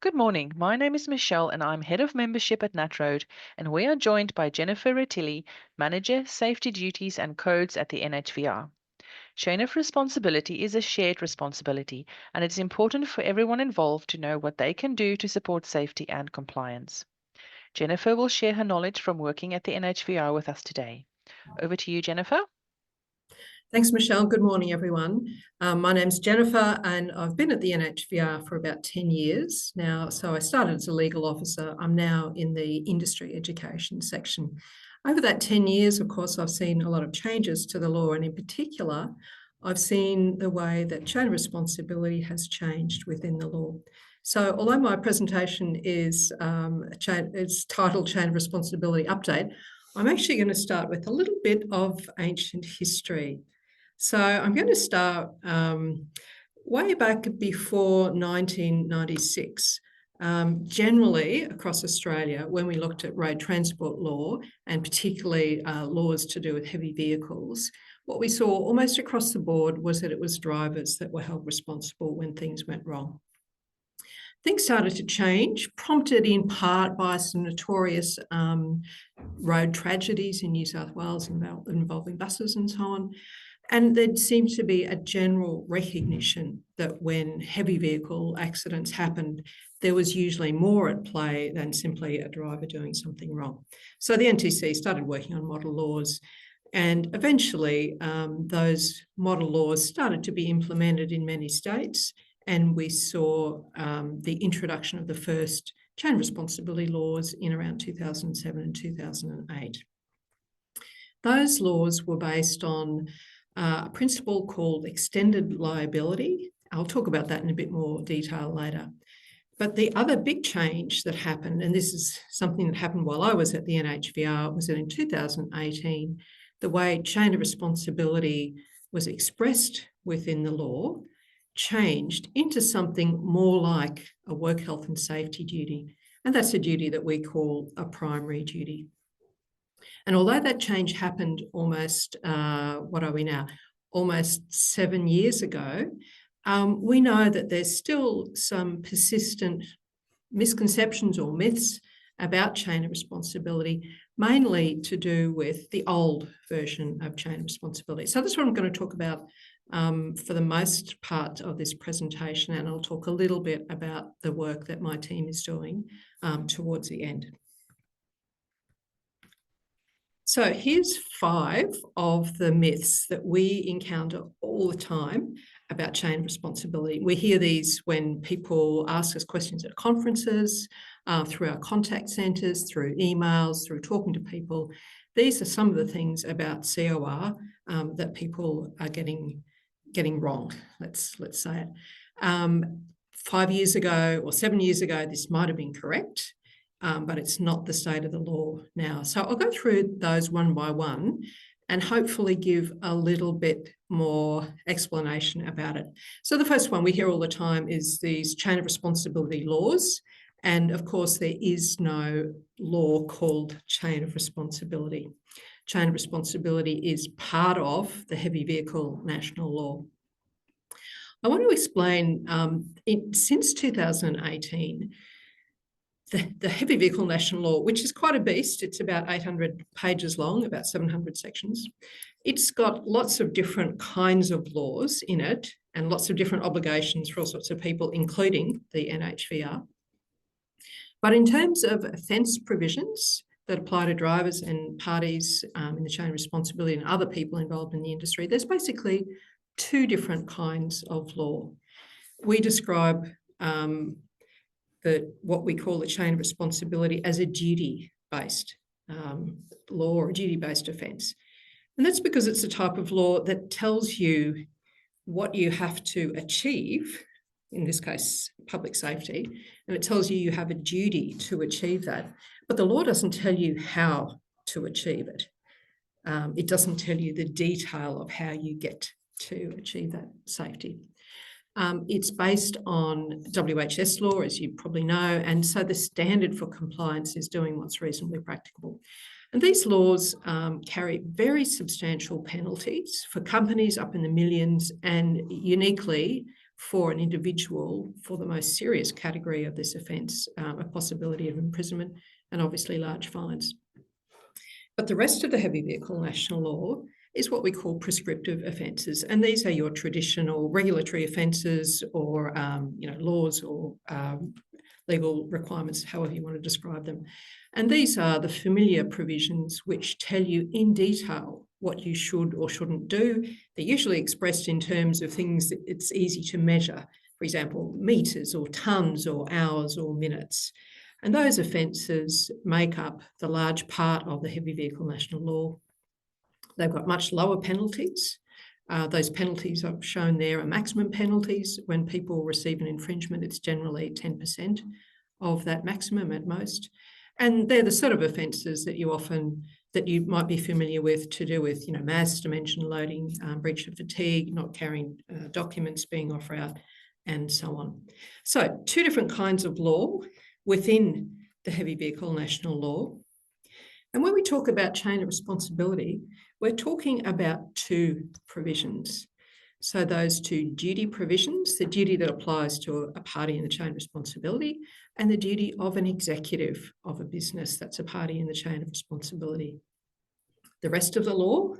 Good morning. My name is Michelle and I'm Head of Membership at NatRoad, and we are joined by Jennifer Rotili, Manager, Safety Duties and Codes at the NHVR. Chain of responsibility is a shared responsibility, and it's important for everyone involved to know what they can do to support safety and compliance. Jennifer will share her knowledge from working at the NHVR with us today. Over to you, Jennifer. Thanks, Michelle. Good morning, everyone. My name's Jennifer, and I've been at the NHVR for about 10 years now. So I started as a legal officer. I'm now in the industry education section. Over that 10 years, of course, I've seen a lot of changes to the law, and in particular, I've seen the way that chain of responsibility has changed within the law. So although my presentation is titled Chain of Responsibility Update, I'm actually going to start with a little bit of ancient history. So I'm going to start way back before 1996. Generally, across Australia, when we looked at road transport law, and particularly laws to do with heavy vehicles, what we saw almost across the board was that it was drivers that were held responsible when things went wrong. Things started to change, prompted in part by some notorious road tragedies in New South Wales involving buses and so on. And there seemed to be a general recognition that when heavy vehicle accidents happened, there was usually more at play than simply a driver doing something wrong. So the NTC started working on model laws, and eventually those model laws started to be implemented in many states, and we saw the introduction of the first chain responsibility laws in around 2007 and 2008. Those laws were based on a principle called extended liability. I'll talk about that in a bit more detail later. But the other big change that happened, and this is something that happened while I was at the NHVR, was that in 2018, the way chain of responsibility was expressed within the law changed into something more like a work health and safety duty. And that's a duty that we call a primary duty. And although that change happened almost, almost 7 years ago, we know that there's still some persistent misconceptions or myths about chain of responsibility, mainly to do with the old version of chain of responsibility. So that's what I'm going to talk about for the most part of this presentation, and I'll talk a little bit about the work that my team is doing towards the end. So here's 5 of the myths that we encounter all the time about chain of responsibility. We hear these when people ask us questions at conferences, through our contact centres, through emails, through talking to people. These are some of the things about COR that people are getting wrong, let's say it. 5 years ago or 7 years ago, this might have been correct. But it's not the state of the law now. So I'll go through those one by one and hopefully give a little bit more explanation about it. So the first one we hear all the time is these chain of responsibility laws. And of course, there is no law called chain of responsibility. Chain of responsibility is part of the heavy vehicle national law. I want to explain, since 2018, the heavy vehicle national law, which is quite a beast, it's about 800 pages long, about 700 sections. It's got lots of different kinds of laws in it and lots of different obligations for all sorts of people, including the NHVR. But in terms of offence provisions that apply to drivers and parties in the chain of responsibility and other people involved in the industry, there's basically 2 different kinds of law. We describe what we call the chain of responsibility as a duty-based law or a duty-based offence. And that's because it's a type of law that tells you what you have to achieve, in this case, public safety, and it tells you you have a duty to achieve that. But the law doesn't tell you how to achieve it. It doesn't tell you the detail of how you get to achieve that safety. It's based on WHS law, as you probably know, and so the standard for compliance is doing what's reasonably practicable. And these laws carry very substantial penalties for companies up in the millions, and uniquely for an individual for the most serious category of this offence, a possibility of imprisonment and obviously large fines. But the rest of the heavy vehicle national law is what we call prescriptive offences, and these are your traditional regulatory offences or laws or legal requirements, however you want to describe them. And these are the familiar provisions which tell you in detail what you should or shouldn't do. They're usually expressed in terms of things that it's easy to measure, for example, metres or tonnes or hours or minutes. And those offences make up the large part of the heavy vehicle national law. They've got much lower penalties. Those penalties I've shown there are maximum penalties. When people receive an infringement, it's generally 10% of that maximum at most. And they're the sort of offences that you might be familiar with, to do with, mass dimension loading, breach of fatigue, not carrying documents, being off route, and so on. So 2 different kinds of law within the heavy vehicle national law. And when we talk about chain of responsibility, we're talking about 2 provisions. So those 2 duty provisions, the duty that applies to a party in the chain of responsibility, and the duty of an executive of a business that's a party in the chain of responsibility. The rest of the law,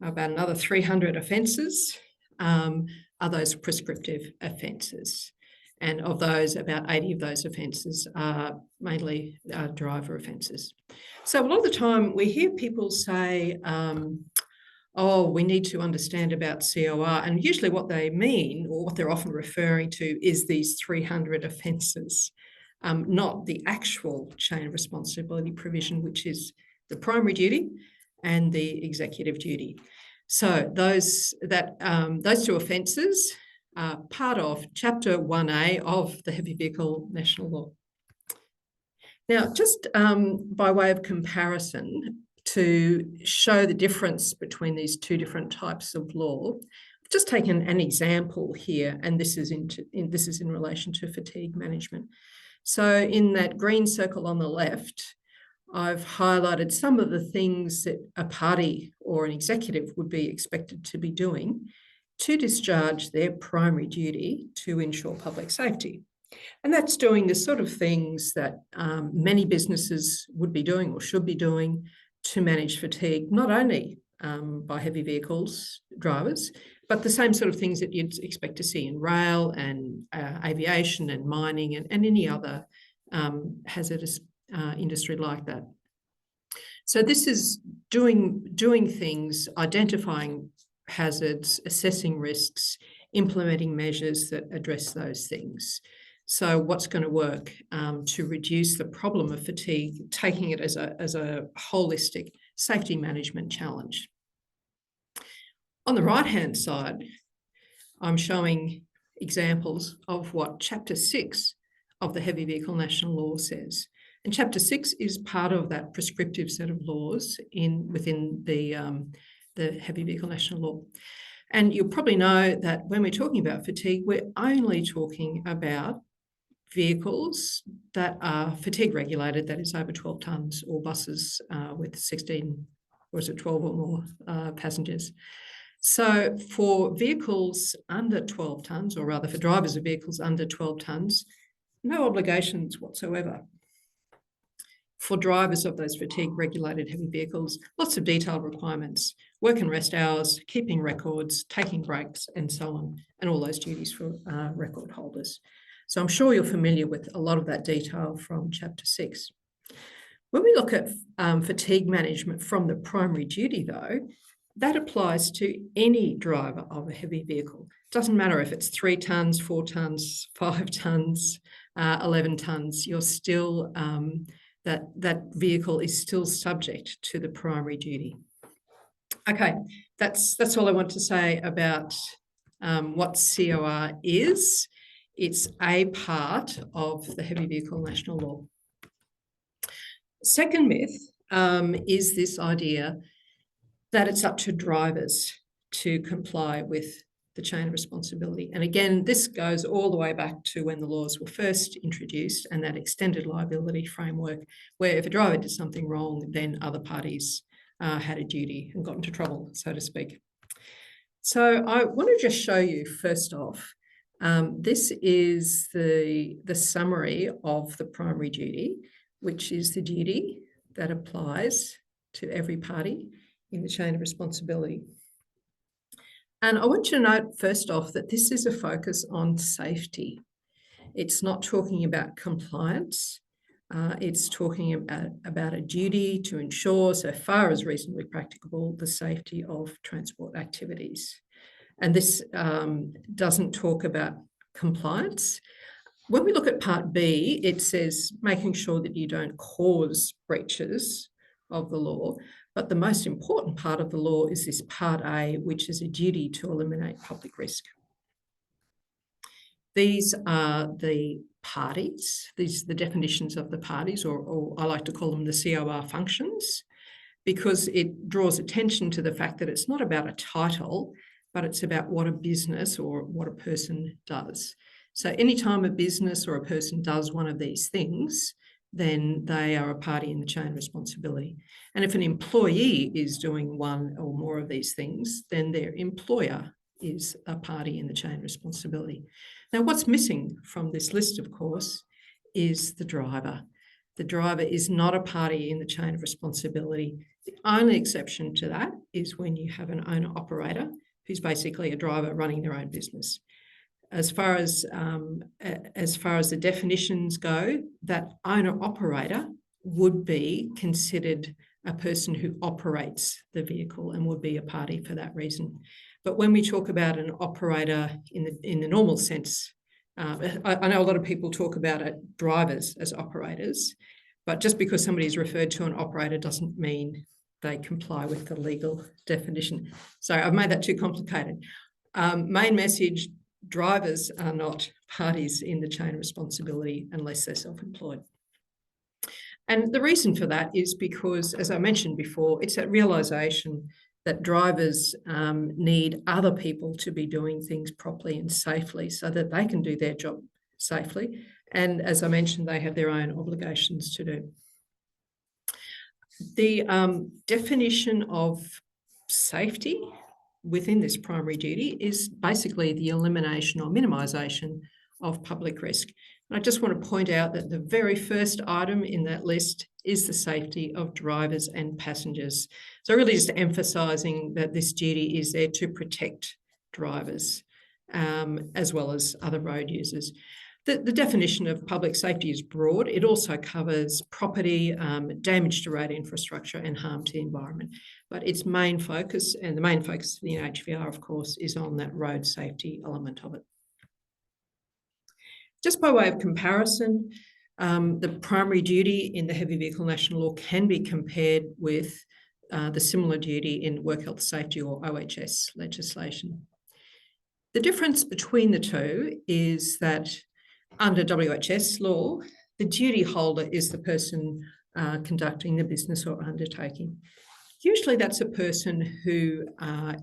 about another 300 offences, are those prescriptive offences. And of those, about 80 of those offences are mainly driver offences. So a lot of the time we hear people say, we need to understand about COR. And usually what they mean, or what they're often referring to, is these 300 offences, not the actual chain of responsibility provision, which is the primary duty and the executive duty. So those 2 offences are part of Chapter 1A of the Heavy Vehicle National Law. Now, just by way of comparison, to show the difference between these 2 different types of law, I've just taken an example here, and this is in relation to fatigue management. So in that green circle on the left, I've highlighted some of the things that a party or an executive would be expected to be doing to discharge their primary duty to ensure public safety. And that's doing the sort of things that many businesses would be doing or should be doing to manage fatigue, not only by heavy vehicles drivers, but the same sort of things that you'd expect to see in rail and aviation and mining and any other hazardous industry like that. So this is doing things, identifying hazards, assessing risks, implementing measures that address those things. So what's going to work to reduce the problem of fatigue, taking it as a holistic safety management challenge. On the right-hand side, I'm showing examples of what Chapter 6 of the Heavy Vehicle National Law says. And Chapter 6 is part of that prescriptive set of laws within the Heavy Vehicle National Law. And you'll probably know that when we're talking about fatigue, we're only talking about vehicles that are fatigue regulated, that is over 12 tonnes, or buses with 16, or is it 12 or more passengers. So for vehicles under 12 tonnes, or rather for drivers of vehicles under 12 tonnes, no obligations whatsoever. For drivers of those fatigue regulated heavy vehicles, lots of detailed requirements, work and rest hours, keeping records, taking breaks, and so on, and all those duties for record holders. So I'm sure you're familiar with a lot of that detail from Chapter 6. When we look at fatigue management from the primary duty, though, that applies to any driver of a heavy vehicle. It doesn't matter if it's 3 tonnes, 4 tonnes, 5 tonnes, 11 tonnes, you're still, that vehicle is still subject to the primary duty. Okay, that's all I want to say about what COR is. It's a part of the Heavy Vehicle National Law. Second myth is this idea that it's up to drivers to comply with the chain of responsibility. And again, this goes all the way back to when the laws were first introduced and that extended liability framework, where if a driver did something wrong, then other parties had a duty and got into trouble, so to speak. So I want to just show you, first off, This is the summary of the primary duty, which is the duty that applies to every party in the chain of responsibility. And I want you to note first off that this is a focus on safety. It's not talking about compliance. It's talking about a duty to ensure, so far as reasonably practicable, the safety of transport activities. And this doesn't talk about compliance. When we look at Part B, it says making sure that you don't cause breaches of the law. But the most important part of the law is this Part A, which is a duty to eliminate public risk. These are the parties. These are the definitions of the parties, or I like to call them the COR functions, because it draws attention to the fact that it's not about a title, but it's about what a business or what a person does. So anytime a business or a person does one of these things, then they are a party in the chain of responsibility. And if an employee is doing one or more of these things, then their employer is a party in the chain of responsibility. Now, what's missing from this list, of course, is the driver. The driver is not a party in the chain of responsibility. The only exception to that is when you have an owner-operator who's basically a driver running their own business. As far as the definitions go, that owner-operator would be considered a person who operates the vehicle and would be a party for that reason. But when we talk about an operator in the normal sense, I know a lot of people talk about drivers as operators, but just because somebody is referred to an operator doesn't mean they comply with the legal definition. Sorry, I've made that too complicated. Main message, drivers are not parties in the chain of responsibility unless they're self-employed. And the reason for that is because, as I mentioned before, it's that realisation that drivers need other people to be doing things properly and safely so that they can do their job safely. And as I mentioned, they have their own obligations to do. The definition of safety within this primary duty is basically the elimination or minimisation of public risk. And I just want to point out that the very first item in that list is the safety of drivers and passengers. So really just emphasising that this duty is there to protect drivers as well as other road users. The definition of public safety is broad. It also covers property, damage to road infrastructure and harm to the environment. But its main focus, and the main focus of the NHVR, of course, is on that road safety element of it. Just by way of comparison, the primary duty in the Heavy Vehicle National Law can be compared with the similar duty in Work Health Safety or OHS legislation. The difference between the two is that under WHS law, the duty holder is the person conducting the business or undertaking. Usually that's a person who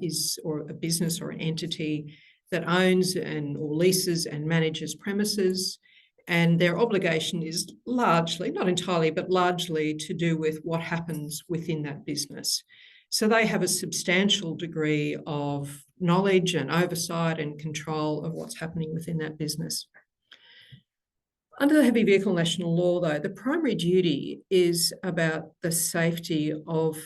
is, or a business or an entity that owns or leases and manages premises, and their obligation is largely, not entirely, but largely to do with what happens within that business. So they have a substantial degree of knowledge and oversight and control of what's happening within that business. Under the Heavy Vehicle National Law, though, the primary duty is about the safety of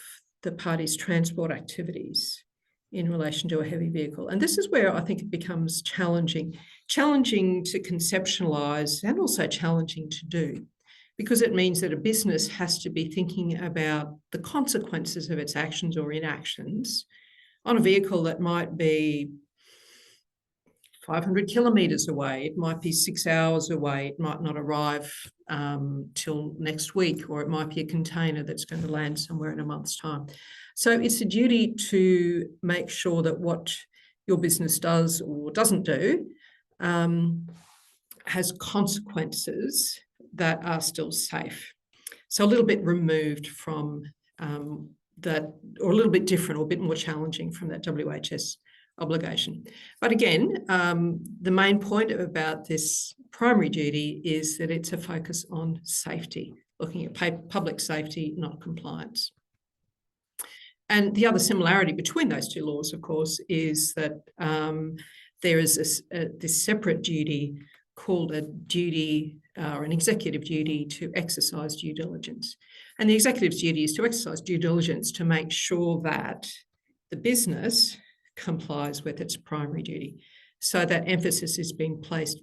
the party's transport activities in relation to a heavy vehicle. And this is where I think it becomes challenging to conceptualise and also challenging to do, because it means that a business has to be thinking about the consequences of its actions or inactions on a vehicle that might be 500 kilometres away, it might be 6 hours away, it might not arrive till next week, or it might be a container that's going to land somewhere in a month's time. So it's a duty to make sure that what your business does or doesn't do has consequences that are still safe. So a little bit removed from that, or a little bit different or a bit more challenging from that WHS obligation. But again, the main point about this primary duty is that it's a focus on safety, looking at public safety, not compliance. And the other similarity between those two laws, of course, is that there is this separate duty called a duty or an executive duty to exercise due diligence. And the executive's duty is to exercise due diligence to make sure that the business complies with its primary duty. So that emphasis is being placed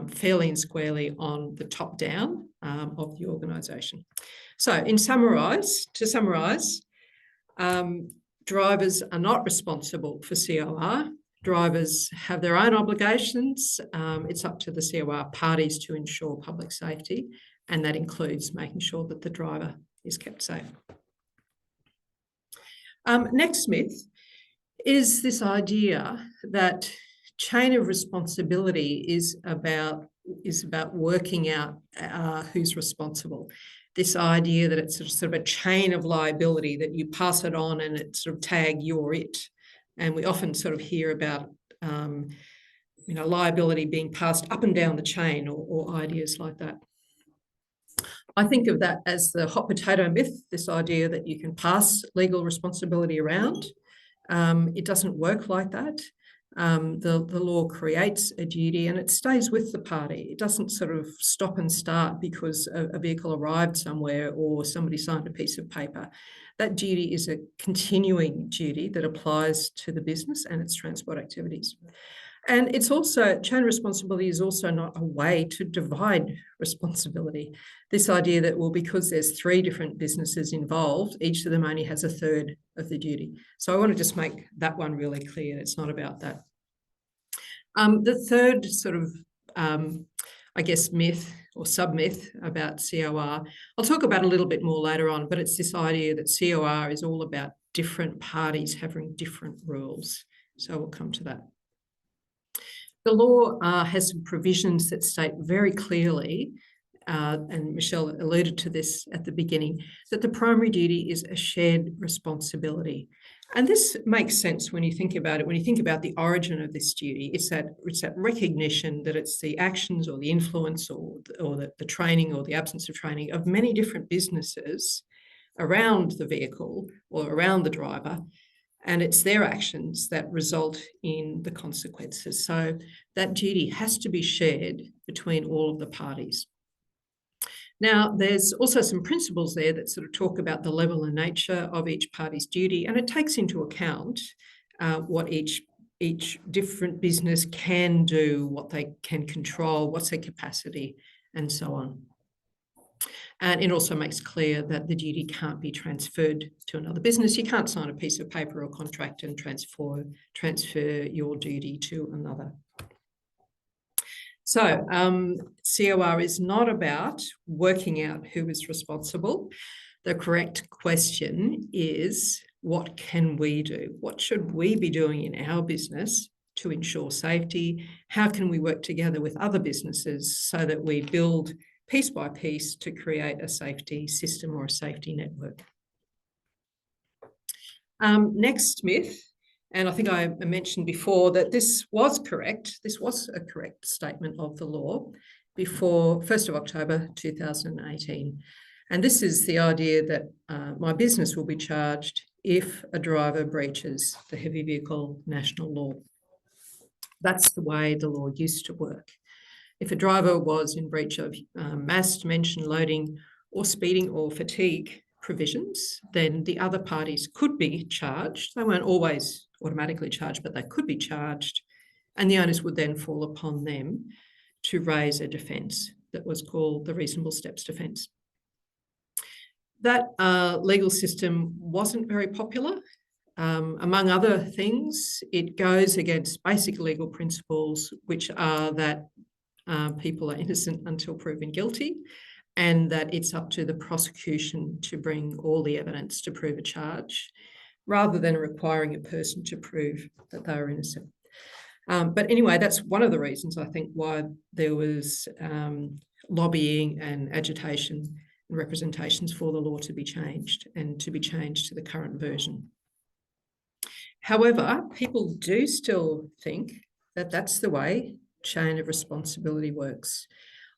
fairly and squarely on the top down of the organisation. So to summarise, drivers are not responsible for COR. Drivers have their own obligations. It's up to the COR parties to ensure public safety, and that includes making sure that the driver is kept safe. Next myth is this idea that chain of responsibility is about working out who's responsible. This idea that it's sort of a chain of liability, that you pass it on and it sort of tag you're it. And we often sort of hear about liability being passed up and down the chain, or ideas like that. I think of that as the hot potato myth, this idea that you can pass legal responsibility around. It doesn't work like that. The law creates a duty and it stays with the party. It doesn't sort of stop and start because a vehicle arrived somewhere or somebody signed a piece of paper. That duty is a continuing duty that applies to the business and its transport activities. And it's also, chain responsibility is also not a way to divide responsibility. This idea that, well, because there's 3 different businesses involved, each of them only has a third of the duty. So I want to just make that one really clear. It's not about that. The third sort of, myth or sub-myth about COR, I'll talk about a little bit more later on, but it's this idea that COR is all about different parties having different rules. So we'll come to that. The law has some provisions that state very clearly, and Michelle alluded to this at the beginning, that the primary duty is a shared responsibility. And this makes sense when you think about it. When you think about the origin of this duty, it's that recognition that it's the actions or the influence or the training or the absence of training of many different businesses around the vehicle or around the driver, and it's their actions that result in the consequences. So that duty has to be shared between all of the parties. Now, there's also some principles there that sort of talk about the level and nature of each party's duty, and it takes into account what each different business can do, what they can control, what's their capacity, and so on. And it also makes clear that the duty can't be transferred to another business. You can't sign a piece of paper or contract and transfer your duty to another. So COR is not about working out who is responsible. The correct question is, what can we do? What should we be doing in our business to ensure safety? How can we work together with other businesses so that we build piece by piece to create a safety system or a safety network? Next myth, and I think I mentioned before that this was correct. This was a correct statement of the law before 1st of October 2018. And this is the idea that my business will be charged if a driver breaches the heavy vehicle national law. That's the way the law used to work. If a driver was in breach of mass, dimension, loading, or speeding or fatigue provisions, then the other parties could be charged. They weren't always automatically charged, but they could be charged, and the onus would then fall upon them to raise a defence that was called the reasonable steps defence. That legal system wasn't very popular. Among other things, it goes against basic legal principles, which are that people are innocent until proven guilty, and that it's up to the prosecution to bring all the evidence to prove a charge, rather than requiring a person to prove that they are innocent. But anyway, that's one of the reasons, I think, why there was lobbying and agitation and representations for the law to be changed, and to be changed to the current version. However, people do still think that that's the way chain of responsibility works.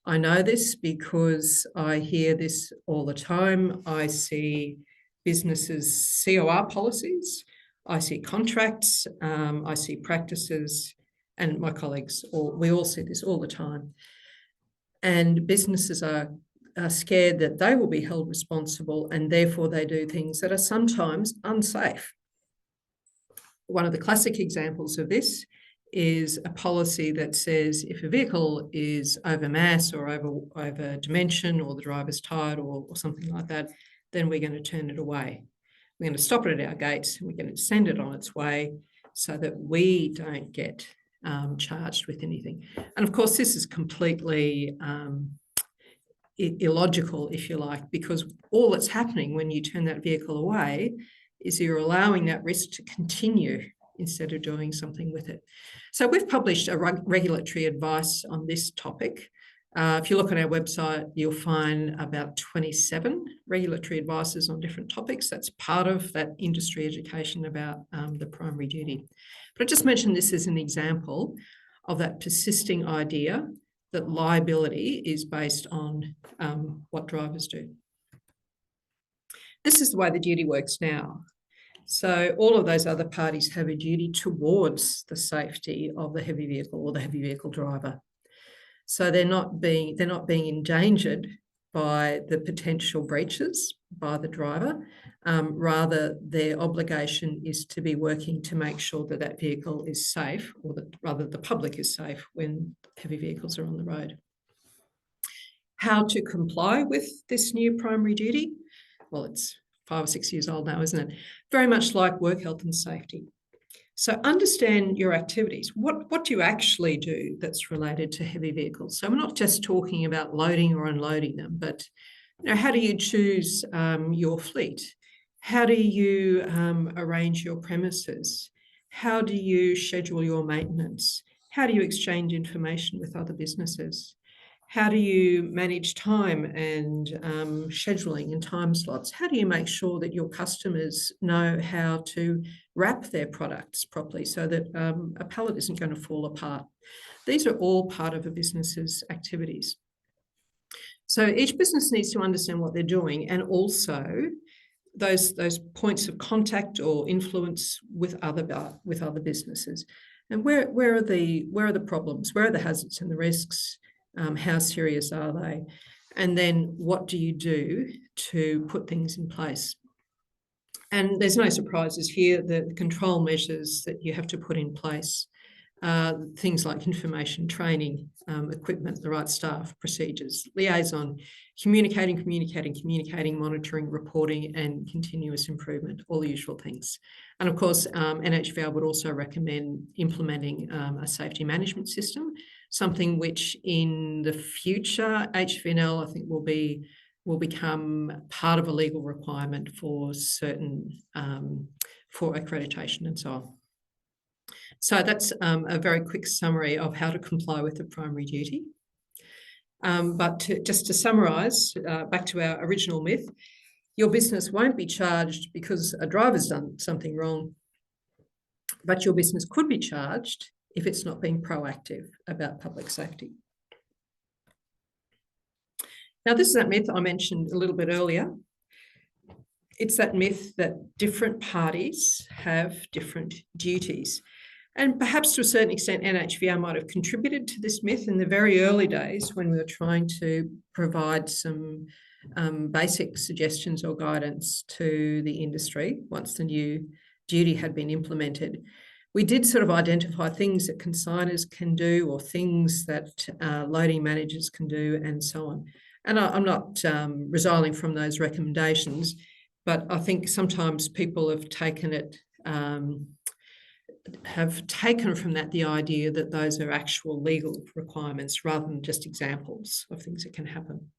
I know this because I hear this all the time. I see businesses' COR policies, I see contracts, I see practices and my colleagues, we all see this all the time. And businesses are scared that they will be held responsible, and therefore they do things that are sometimes unsafe. One of the classic examples of this is a policy that says if a vehicle is over mass or over dimension, or the driver's tired or something like that, then we're going to turn it away. We're going to stop it at our gates, and we're going to send it on its way so that we don't get charged with anything. And of course, this is completely illogical, if you like, because all that's happening when you turn that vehicle away is you're allowing that risk to continue instead of doing something with it. So we've published a regulatory advice on this topic. If you look on our website, you'll find about 27 regulatory advices on different topics. That's part of that industry education about the primary duty. But I just mentioned this as an example of that persisting idea that liability is based on what drivers do. This is the way the duty works now. So all of those other parties have a duty towards the safety of the heavy vehicle or the heavy vehicle driver. So they're not being endangered by the potential breaches by the driver. Rather, their obligation is to be working to make sure that that vehicle is safe, or that rather the public is safe when heavy vehicles are on the road. How to comply with this new primary duty? Well, it's 5 or 6 years old now, isn't it? Very much like work health and safety. So understand your activities. What do you actually do that's related to heavy vehicles? So we're not just talking about loading or unloading them, but how do you choose your fleet? How do you arrange your premises? How do you schedule your maintenance? How do you exchange information with other businesses? How do you manage time and scheduling and time slots? How do you make sure that your customers know how to wrap their products properly so that a pallet isn't going to fall apart? These are all part of a business's activities. So each business needs to understand what they're doing, and also those points of contact or influence with other businesses. And where are the problems? Where are the hazards and the risks? How serious are they? And then what do you do to put things in place? And there's no surprises here. The control measures that you have to put in place, things like information, training, equipment, the right staff, procedures, liaison, communicating, monitoring, reporting, and continuous improvement, all the usual things. And of course, NHVR would also recommend implementing a safety management system, something which in the future, HVNL, I think will become part of a legal requirement for certain, for accreditation and so on. So that's a very quick summary of how to comply with the primary duty. But just to summarise, back to our original myth, your business won't be charged because a driver's done something wrong, but your business could be charged if it's not being proactive about public safety. Now, this is that myth I mentioned a little bit earlier. It's that myth that different parties have different duties. And perhaps to a certain extent, NHVR might have contributed to this myth in the very early days when we were trying to provide some basic suggestions or guidance to the industry once the new duty had been implemented. We did sort of identify things that consigners can do, or things that loading managers can do, and so on. And I'm not resiling from those recommendations, but I think sometimes people have taken it, from that the idea that those are actual legal requirements rather than just examples of things that can happen.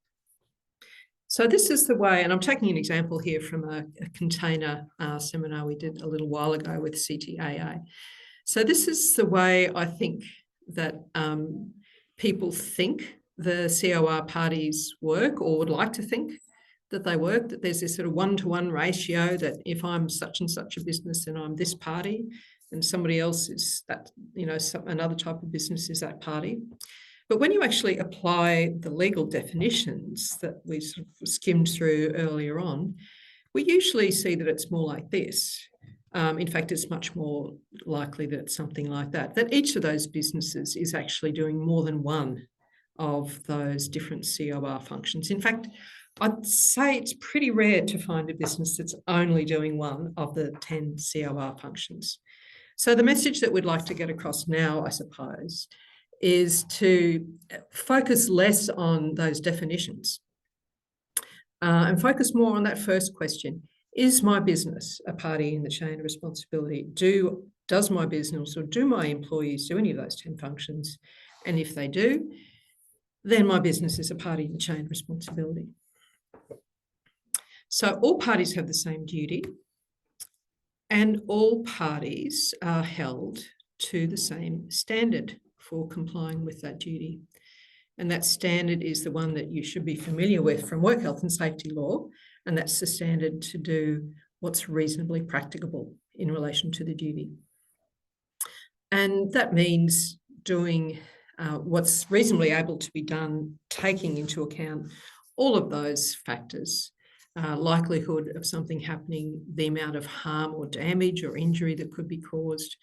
So this is the way, and I'm taking an example here from a container seminar we did a little while ago with CTAA. So this is the way I think that people think the COR parties work, or would like to think that they work, that there's this sort of one-to-one ratio, that if I'm such and such a business, then I'm this party, and somebody else is that, another type of business is that party. But when you actually apply the legal definitions that we sort of skimmed through earlier on, we usually see that it's more like this. In fact, it's much more likely that it's something like that each of those businesses is actually doing more than one of those different COR functions. In fact, I'd say it's pretty rare to find a business that's only doing one of the 10 COR functions. So the message that we'd like to get across now, I suppose, is to focus less on those definitions and focus more on that first question. Is my business a party in the chain of responsibility? Does my business or do my employees do any of those 10 functions? And if they do, then my business is a party in the chain of responsibility. So all parties have the same duty, and all parties are held to the same standard for complying with that duty. And that standard is the one that you should be familiar with from work health and safety law, and that's the standard to do what's reasonably practicable in relation to the duty. And that means doing what's reasonably able to be done, taking into account all of those factors, likelihood of something happening, the amount of harm or damage or injury that could be caused,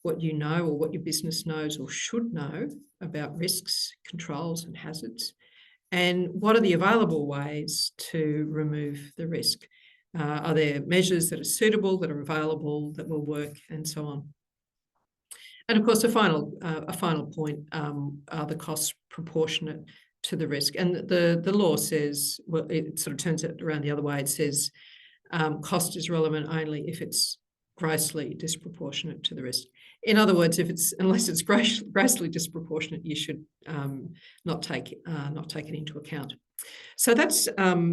what you know or what your business knows or should know about risks, controls and hazards, and what are the available ways to remove the risk. Are there measures that are suitable, that are available, that will work, and so on. And of course, a final point are the costs proportionate to the risk. And the law says, well, it sort of turns it around the other way. It says cost is relevant only if it's grossly disproportionate to the risk. In other words, unless it's grossly disproportionate, you should not take it into account. So that's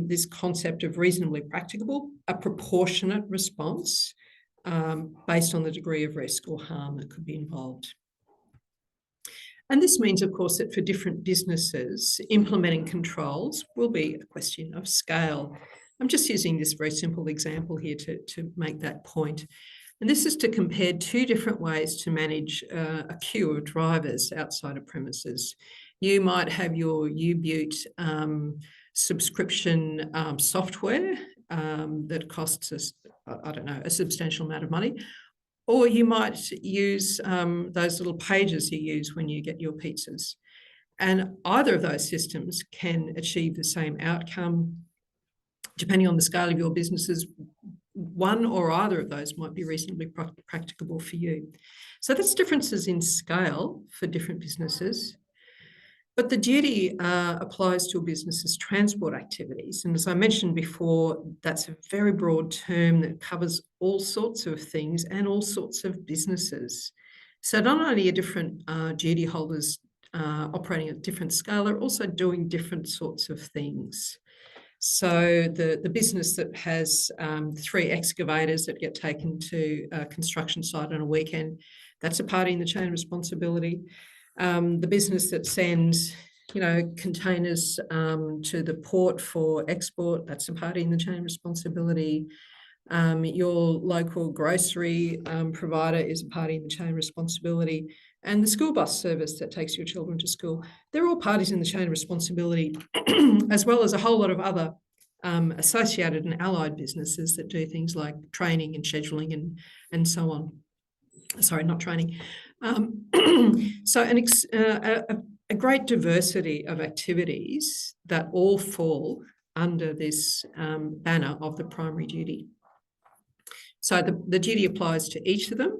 this concept of reasonably practicable, a proportionate response based on the degree of risk or harm that could be involved. And this means, of course, that for different businesses, implementing controls will be a question of scale. I'm just using this very simple example here to make that point. And this is to compare two different ways to manage a queue of drivers outside of premises. You might have your U-Butte subscription software that costs us, I don't know, a substantial amount of money. Or you might use those little pages you use when you get your pizzas. And either of those systems can achieve the same outcome. Depending on the scale of your businesses, one or either of those might be reasonably practicable for you. So that's differences in scale for different businesses. But the duty applies to a business's transport activities. And as I mentioned before, that's a very broad term that covers all sorts of things and all sorts of businesses. So not only are different duty holders operating at different scale, they're also doing different sorts of things. So the business that has 3 excavators that get taken to a construction site on a weekend, that's a party in the chain of responsibility. The business that sends, containers to the port for export, that's a party in the chain of responsibility. Your local grocery provider is a party in the chain of responsibility. And the school bus service that takes your children to school, they're all parties in the chain of responsibility, as well as a whole lot of other associated and allied businesses that do things like training and scheduling and so on. Sorry, not training. So a great diversity of activities that all fall under this banner of the primary duty. So the duty applies to each of them,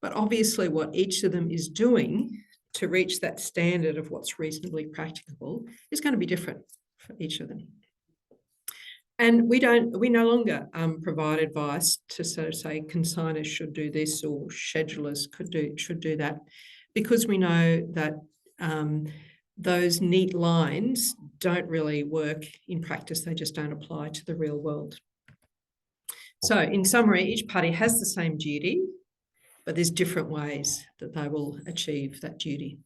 but obviously what each of them is doing to reach that standard of what's reasonably practicable is going to be different for each of them. And we no longer provide advice to sort of say consigners should do this or schedulers should do that, because we know that those neat lines don't really work in practice. They just don't apply to the real world. So in summary, each party has the same duty, but there's different ways that they will achieve that duty.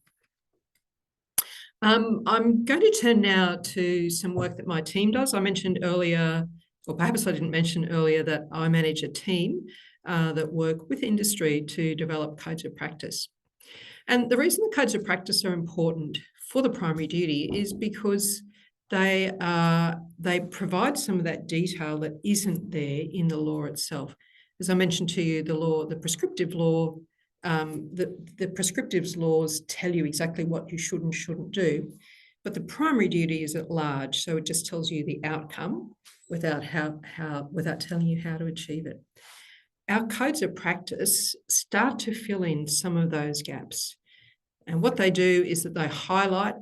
I'm going to turn now to some work that my team does. I mentioned earlier, or perhaps I didn't mention earlier, that I manage a team that work with industry to develop codes of practice. And the reason the codes of practice are important for the primary duty is because they provide some of that detail that isn't there in the law itself. As I mentioned to you, the prescriptive law, the prescriptive laws tell you exactly what you should and shouldn't do, but the primary duty is at large, so it just tells you the outcome without telling you how to achieve it. Our codes of practice start to fill in some of those gaps. And what they do is that they highlight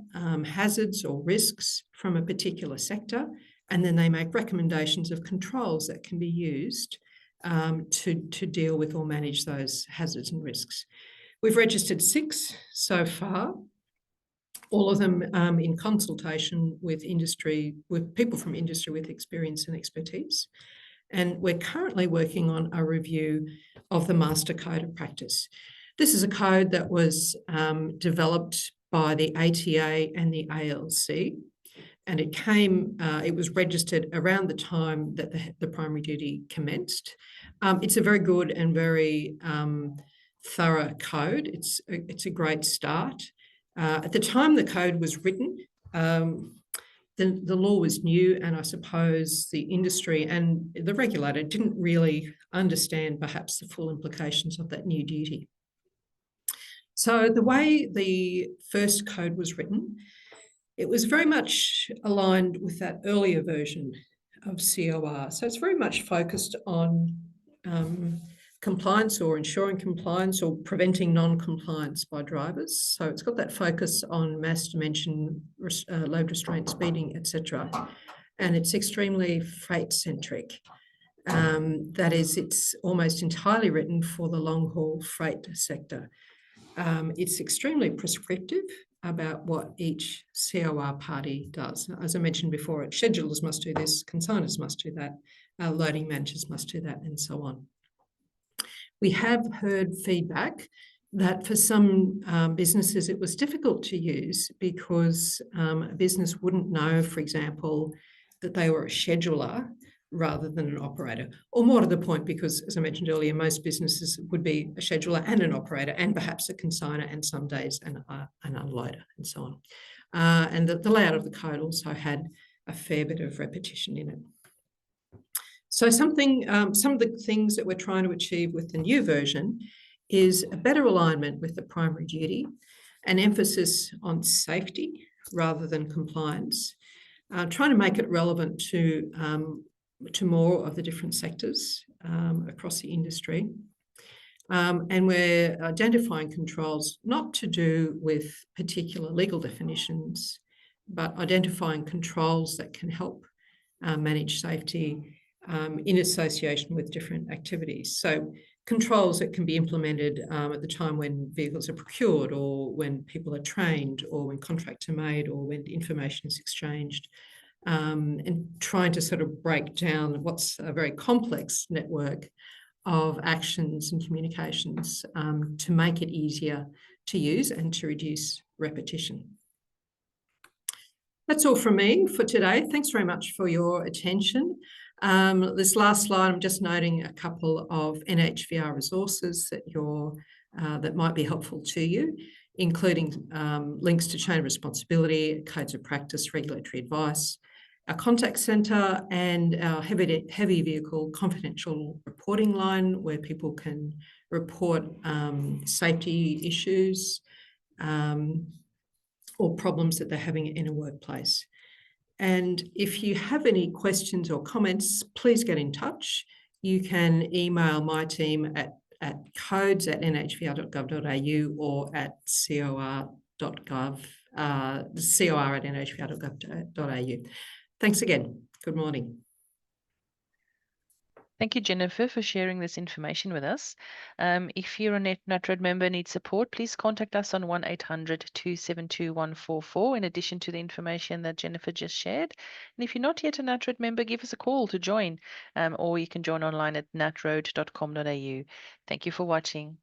hazards or risks from a particular sector, and then they make recommendations of controls that can be used to deal with or manage those hazards and risks. We've registered 6 so far, all of them in consultation with industry, with people from industry with experience and expertise. And we're currently working on a review of the Master Code of Practice. This is a code that was developed by the ATA and the ALC, and it was registered around the time that the primary duty commenced. It's a very good and very thorough code. It's a great start. At the time the code was written, the law was new, and I suppose the industry and the regulator didn't really understand perhaps the full implications of that new duty. So the way the first code was written, it was very much aligned with that earlier version of COR. So it's very much focused on compliance or ensuring compliance or preventing non-compliance by drivers. So it's got that focus on mass dimension, load restraint, speeding, etc. And it's extremely freight-centric. That is, it's almost entirely written for the long-haul freight sector. It's extremely prescriptive about what each COR party does. As I mentioned before, schedulers must do this, consigners must do that, loading managers must do that, and so on. We have heard feedback that for some businesses it was difficult to use because a business wouldn't know, for example, that they were a scheduler rather than an operator, or more to the point, because as I mentioned earlier, most businesses would be a scheduler and an operator, and perhaps a consigner, and some days an unloader, and so on. And the layout of the code also had a fair bit of repetition in it. So some of the things that we're trying to achieve with the new version is a better alignment with the primary duty, an emphasis on safety rather than compliance, trying to make it relevant to more of the different sectors across the industry. And we're identifying controls not to do with particular legal definitions, but identifying controls that can help manage safety in association with different activities. So controls that can be implemented at the time when vehicles are procured, or when people are trained, or when contracts are made, or when information is exchanged. And trying to sort of break down what's a very complex network of actions and communications to make it easier to use and to reduce repetition. That's all from me for today. Thanks very much for your attention. This last slide, I'm just noting a couple of NHVR resources that might be helpful to you, including links to chain of responsibility, codes of practice, regulatory advice, our contact centre, and our heavy vehicle confidential reporting line, where people can report safety issues or problems that they're having in a workplace. And if you have any questions or comments, please get in touch. You can email my team at codes@nhvr.gov.au or at cor@nhvr.gov.au. Thanks again. Good morning. Thank you, Jennifer, for sharing this information with us. If you're a NatRoad member and need support, please contact us on 1-800-272-144, in addition to the information that Jennifer just shared. And if you're not yet a NatRoad member, give us a call to join, or you can join online at natroad.com.au. Thank you for watching.